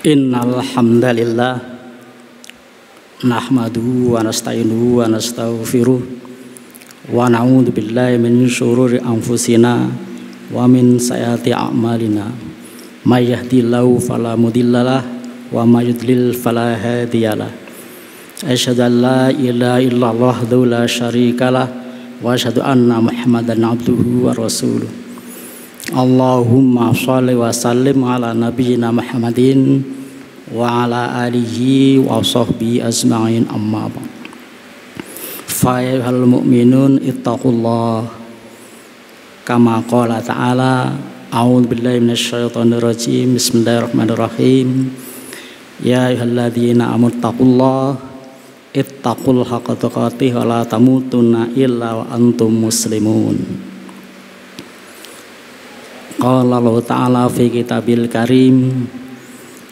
Innal hamdalillah nahmaduhu wa nasta'inuhu wa nastaghfiruh wa na'udzu billahi min syururi anfusina wa min sayyiati a'malina may yahdihillahu fala mudhillalah wa may yudlil fala hadiyalah. Asyhadu an la ilaha illallah wahdahu la syarikalah wa asyhadu anna Muhammadan abduhu wa rasuluh. Allahumma shalli wa sallim ala nabiyyina Muhammadin wa ala alihi wa sahbihi ajma'in, amma ba'd. Fa ayyuhal mu'minun ittaqullah kama qala ta'ala. A'udzu billahi minasyaitonir rajim. Bismillahirrahmanirrahim. Ya ayyuhalladzina amanu taqullaha ittaqul haqqa tuqatih wa la tamutunna illa wa antum muslimun. Qala Allah ta'ala fi kitabil karim.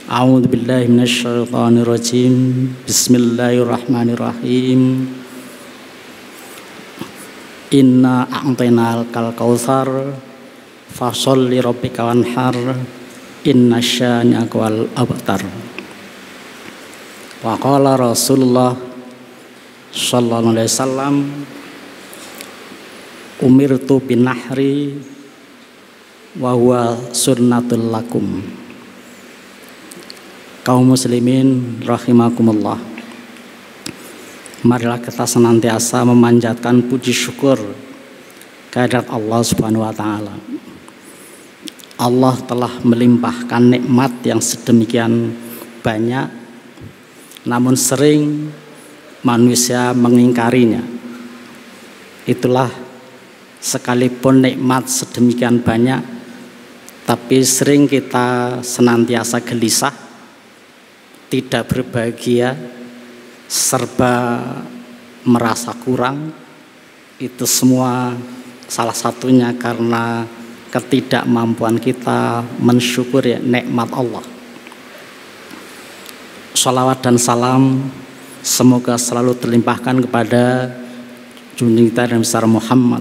A'udzu billahi minasyaitonir rajim. Bismillahirrahmanirrahim. Inna a'tainal kautsar fasholli rabbika wanhar inna syani'aka wal abtar. Wa qala Rasulullah sallallahu alaihi wasallam umirtu bin nahri wa huwa sunnatul lakum. Kaum muslimin rahimakumullah, marilah kita senantiasa memanjatkan puji syukur kehadirat Allah Subhanahu wa taala. Allah telah melimpahkan nikmat yang sedemikian banyak, namun sering manusia mengingkarinya. Itulah sekalipun nikmat sedemikian banyak, tapi sering kita senantiasa gelisah, tidak berbahagia, serba merasa kurang. Itu semua salah satunya karena ketidakmampuan kita mensyukuri nikmat Allah. Shalawat dan salam semoga selalu terlimpahkan kepada junjungan kita Nabi besar Muhammad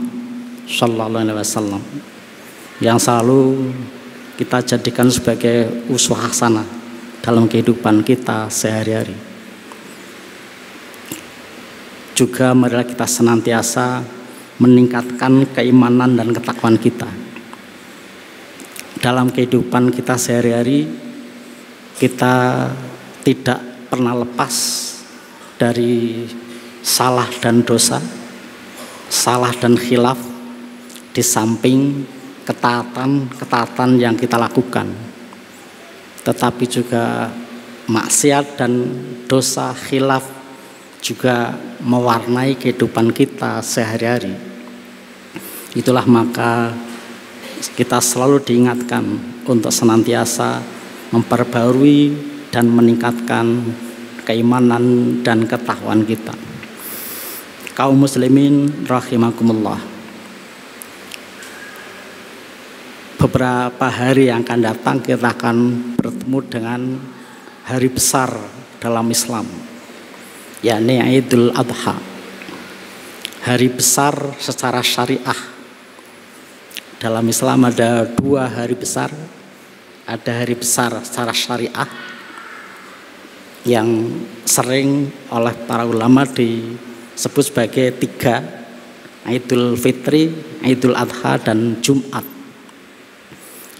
sallallahu alaihi wasallam, yang selalu kita jadikan sebagai uswah hasanah dalam kehidupan kita sehari-hari. Juga marilah kita senantiasa meningkatkan keimanan dan ketakwaan kita. Dalam kehidupan kita sehari-hari, kita tidak pernah lepas dari salah dan dosa, salah dan khilaf, di samping ketaatan yang kita lakukan, tetapi juga maksiat dan dosa khilaf juga mewarnai kehidupan kita sehari-hari. Itulah maka kita selalu diingatkan untuk senantiasa memperbarui dan meningkatkan keimanan dan ketakwaan kita. Kaum muslimin rahimakumullah, beberapa hari yang akan datang kita akan bertemu dengan hari besar dalam Islam, yakni Idul Adha. Hari besar secara syariah. Dalam Islam ada dua hari besar. Ada hari besar secara syariah yang sering oleh para ulama disebut sebagai tiga: Idul Fitri, Idul Adha, dan Jumat.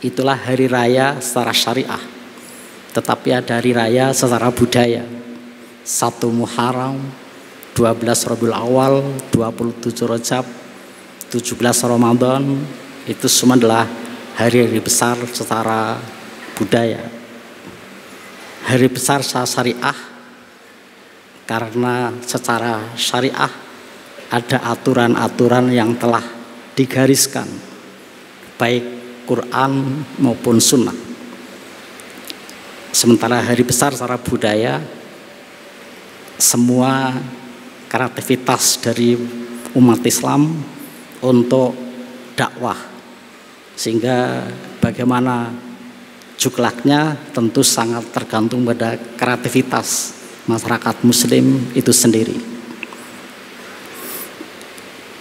Itulah hari raya secara syariah. Tetapi ada hari raya secara budaya. 1 Muharram, 12 Rabiul Awal, 27 Rajab, 17 Ramadan. Itu semua adalah hari-hari besar secara budaya. Hari besar secara syariah karena secara syariah ada aturan-aturan yang telah digariskan, baik Quran maupun sunnah. Sementara hari besar secara budaya, semua kreativitas dari umat Islam untuk dakwah, sehingga bagaimana juklaknya tentu sangat tergantung pada kreativitas masyarakat muslim itu sendiri.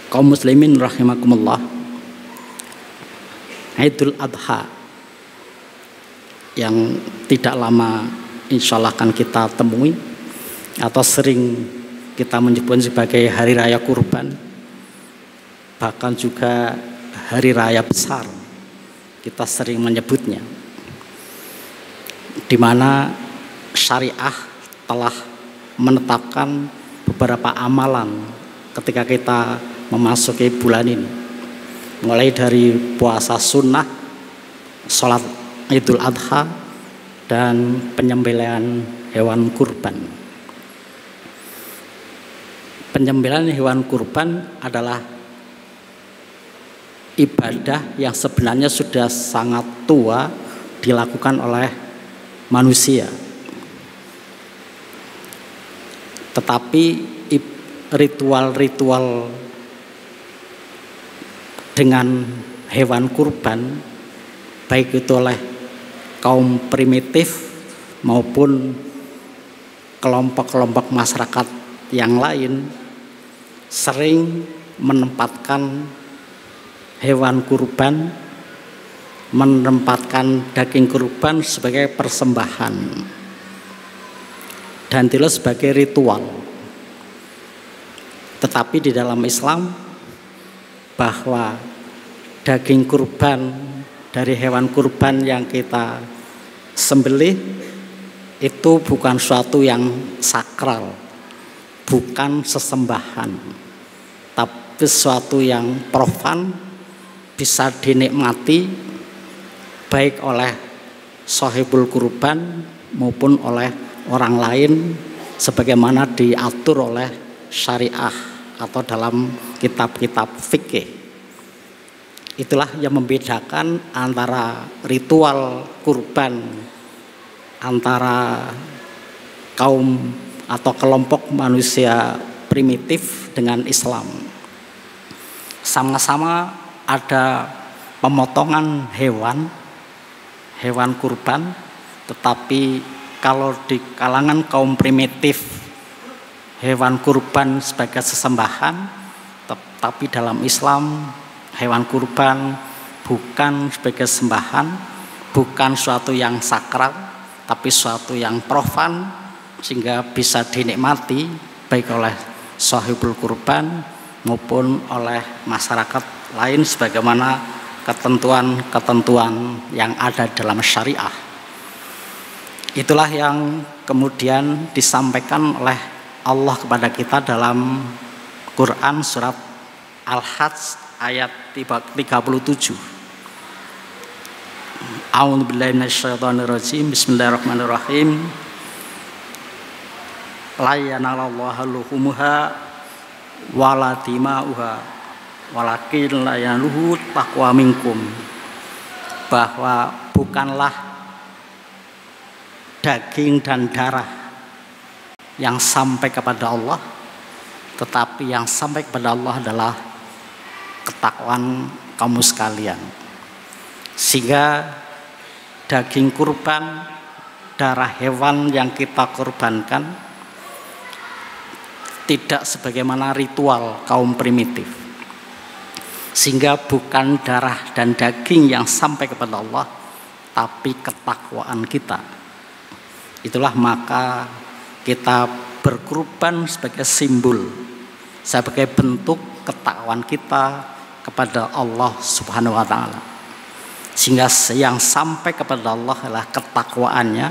Kaum muslimin rahimakumullah, Idul Adha yang tidak lama insya Allah akan kita temui atau sering kita menyebut sebagai hari raya kurban, bahkan juga hari raya besar kita sering menyebutnya, di mana syariah telah menetapkan beberapa amalan ketika kita memasuki bulan ini, mulai dari puasa sunnah, sholat Idul Adha, dan penyembelihan hewan kurban. Penyembelihan hewan kurban adalah ibadah yang sebenarnya sudah sangat tua dilakukan oleh manusia. Tetapi ritual-ritual dengan hewan kurban, baik itu oleh kaum primitif maupun kelompok-kelompok masyarakat yang lain, sering menempatkan hewan kurban, menempatkan daging kurban sebagai persembahan dan tidak sebagai ritual. Tetapi di dalam Islam, bahwa daging kurban dari hewan kurban yang kita sembelih itu bukan suatu yang sakral, bukan sesembahan, tapi sesuatu yang profan, bisa dinikmati baik oleh sahibul kurban maupun oleh orang lain sebagaimana diatur oleh syariah atau dalam kitab-kitab fikih. Itulah yang membedakan antara ritual kurban antara kaum atau kelompok manusia primitif dengan Islam. Sama-sama ada pemotongan hewan kurban, tetapi kalau di kalangan kaum primitif hewan kurban sebagai sesembahan, tetapi dalam Islam hewan kurban bukan sebagai sembahan, bukan suatu yang sakral, tapi suatu yang profan, sehingga bisa dinikmati baik oleh sahibul kurban maupun oleh masyarakat lain sebagaimana ketentuan-ketentuan yang ada dalam syariah. Itulah yang kemudian disampaikan oleh Allah kepada kita dalam Quran surat Al-Hajj ayat 37. A'udzubillahi minasyaitonirrajim. Bismillahirrahmanirrahim. La yanalallahu luhumuha wala dima'uha walakin la yanaluhu taqwa minkum. Bahwa bukanlah daging dan darah yang sampai kepada Allah, tetapi yang sampai kepada Allah adalah ketakwaan kamu sekalian. Sehingga daging kurban, darah hewan yang kita kurbankan tidak sebagaimana ritual kaum primitif, sehingga bukan darah dan daging yang sampai kepada Allah, tapi ketakwaan kita. Itulah maka kita berkurban sebagai simbol, sebagai bentuk ketakwaan kita kepada Allah Subhanahu wa taala. Sehingga yang sampai kepada Allah adalah ketakwaannya,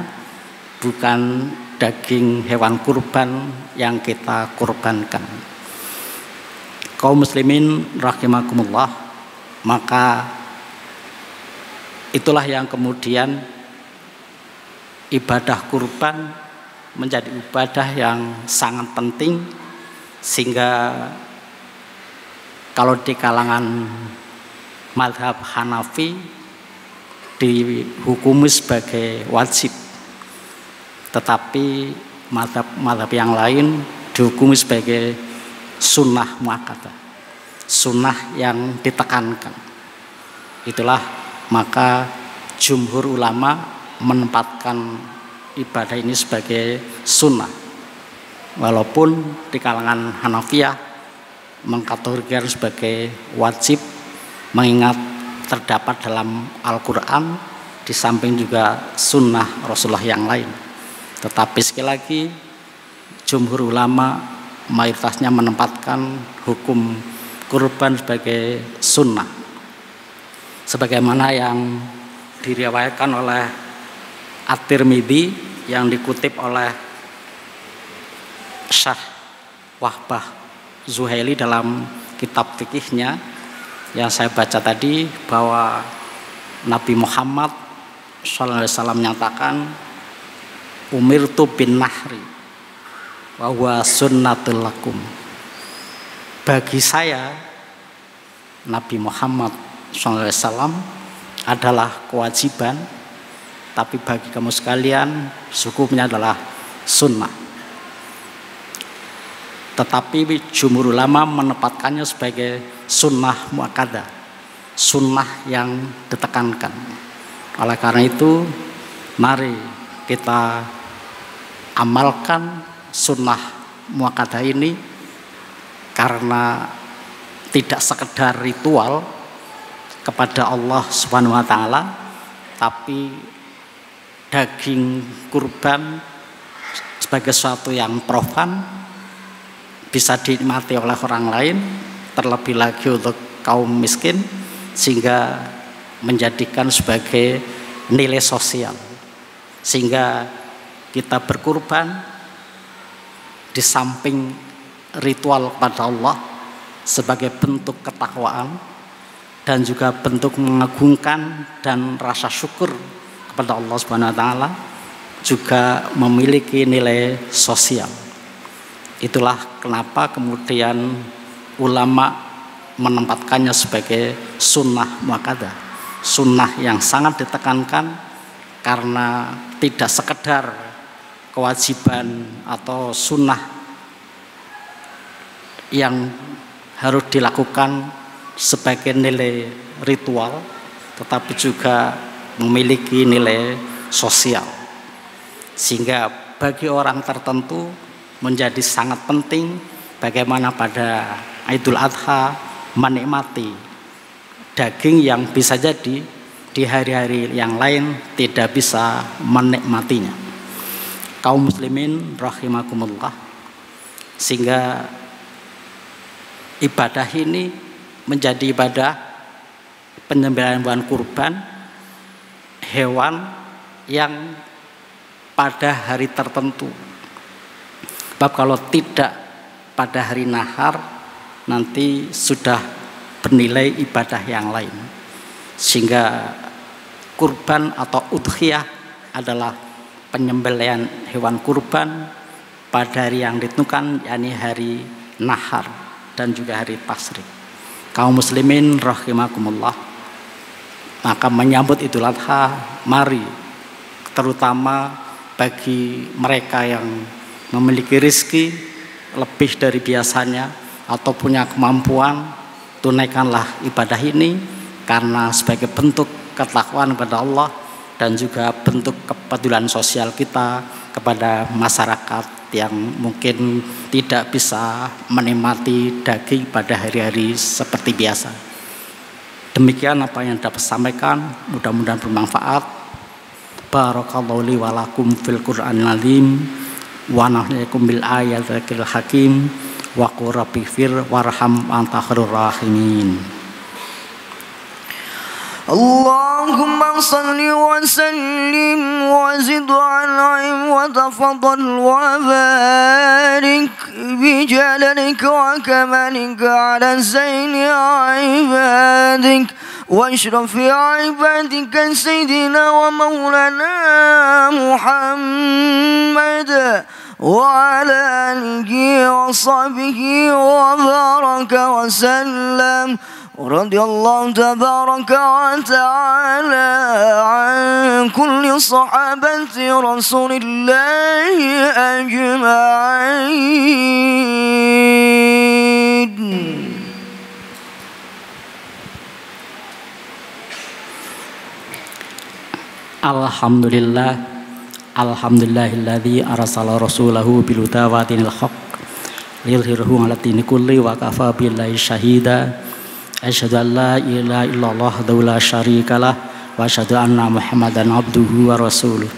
bukan daging hewan kurban yang kita kurbankan. Kaum muslimin rahimakumullah, maka itulah yang kemudian ibadah kurban menjadi ibadah yang sangat penting, sehingga kalau di kalangan mazhab Hanafi dihukumi sebagai wajib, tetapi mazhab yang lain dihukumi sebagai sunnah muakkadah, sunnah yang ditekankan. Itulah maka jumhur ulama menempatkan ibadah ini sebagai sunnah, walaupun di kalangan Hanafiyah mengkategorikan sebagai wajib, mengingat terdapat dalam Al-Quran di samping juga sunnah Rasulullah yang lain. Tetapi sekali lagi jumhur ulama mayoritasnya menempatkan hukum kurban sebagai sunnah, sebagaimana yang diriwayatkan oleh At-Tirmidzi yang dikutip oleh Syekh Wahbah Zuhaili dalam kitab fikihnya yang saya baca tadi, bahwa Nabi Muhammad SAW menyatakan umirtu bin nahri wa huwa sunnatul lakum. Bagi saya Nabi Muhammad SAW adalah kewajiban, tapi bagi kamu sekalian hukumnya adalah sunnah. Tetapi jumhur ulama menempatkannya sebagai sunnah muakkadah, sunnah yang ditekankan. Oleh karena itu, mari kita amalkan sunnah muakkadah ini, karena tidak sekedar ritual kepada Allah Subhanahu wa taala, tapi daging kurban sebagai sesuatu yang profan bisa dinikmati oleh orang lain, terlebih lagi untuk kaum miskin, sehingga menjadikan sebagai nilai sosial, sehingga kita berkurban di samping ritual kepada Allah sebagai bentuk ketakwaan dan juga bentuk mengagungkan dan rasa syukur kepada Allah Subhanahu wa taala, juga memiliki nilai sosial. Itulah kenapa kemudian ulama menempatkannya sebagai sunnah muakkadah, sunnah yang sangat ditekankan, karena tidak sekedar kewajiban atau sunnah yang harus dilakukan sebagai nilai ritual, tetapi juga memiliki nilai sosial, sehingga bagi orang tertentu menjadi sangat penting bagaimana pada Idul Adha menikmati daging yang bisa jadi di hari-hari yang lain tidak bisa menikmatinya. Kaum muslimin rahimakumullah, sehingga ibadah ini menjadi ibadah penyembelihan hewan kurban, hewan yang pada hari tertentu. Sebab kalau tidak pada hari nahar, nanti sudah bernilai ibadah yang lain. Sehingga kurban atau udhiyah adalah penyembelihan hewan kurban pada hari yang ditentukan, yakni hari nahar dan juga hari tasrik. Kaum muslimin rahimakumullah, maka menyambut Idul Adha, mari terutama bagi mereka yang memiliki rezeki lebih dari biasanya atau punya kemampuan, tunaikanlah ibadah ini, karena sebagai bentuk ketakwaan kepada Allah dan juga bentuk kepedulian sosial kita kepada masyarakat yang mungkin tidak bisa menikmati daging pada hari-hari seperti biasa. Demikian apa yang dapat sampaikan, mudah-mudahan bermanfaat. Barakallahu li wa lakum fil Qur'anil azim wa nahyikum bil ayatil hakim wa qur rabbi fir warham anta khairur rahimin. Allahumma salli wa sallim wa zid wa an'im wa tafadhal wa barik bi jalalika wa kamalika ala zaini ibadik wa ashrafi ibadika sayyidina wa maulana Muhammad wa ala alihi wa sahbihi wa baraka wa sallam. رضي الله تبارك وتعالى عن كل صحابة رسول الله أجمعين. Alhamdulillah, alhamdulillahilladzi arsala rasulahu bil huda wa dinil haqq liyudhhirahu 'ala dini kulli wa kafa billahi syahida. Asyhadu an la ilaha illallah wahdahu la syarikalah wa asyhadu anna Muhammadan abduhu wa rasuluh.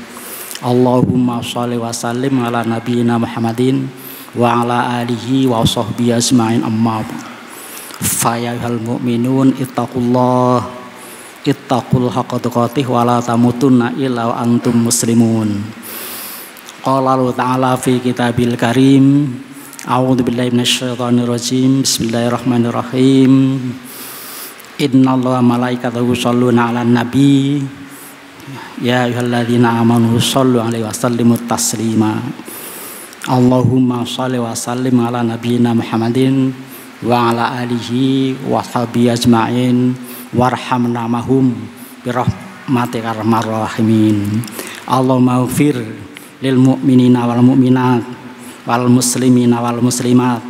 Allahumma sholli wa sallim ala nabiyyina Muhammadin wa ala alihi wa sahbihi ajma'in amma fa ya ayyuhal mu'minun ittaqul haqqa tuqatih wa la tamutunna illa wa antum muslimun. Qala Allah ta'ala fi kitabil karim a'udzu billahi minasyaitonir rajim bismillahirrahmanirrahim innallaha malaikatahu yusholluna 'alan nabi ya ayyuhalladzina amanu shollu 'alaihi wa sallimu taslima. Allahumma sholli wa sallim ala nabiyyina Muhammadin wa ala alihi wa sahbihi ajma'in warhamna mahum birahmatika arhamar rahimin. Allahumma ighfir lil mu'minina wal mu'minat wal muslimina wal muslimat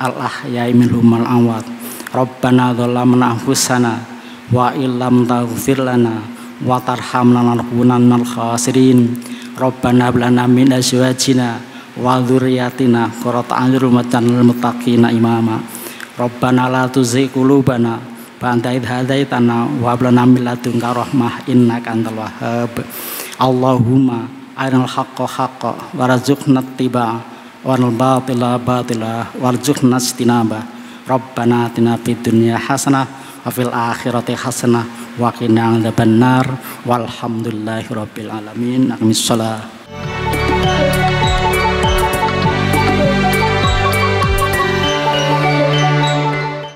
al ahya'i minhum wal amwat. Rabbana dzalamna anfusana wa illam taghfir lana wa tarhamna lanakunanna minal khasirin. Rabbana hab lana min azwajina wa dzurriyyatina qurrata a'yun waj'alna lil muttaqina imama. Rabbana la tuzigh qulubana ba'da idh hadaitana wa hab lana min ladunka rahmah innaka antal wahhab. Allahumma arinal haqqa haqqan warzuqna ittiba'a wal batila batila warzuqna ijtinaba. Rabbana atina fid dunya hasanah wa fil akhirati hasanah wa qina adzabannar walhamdulillahi rabbil alamin. Aqimish shalah.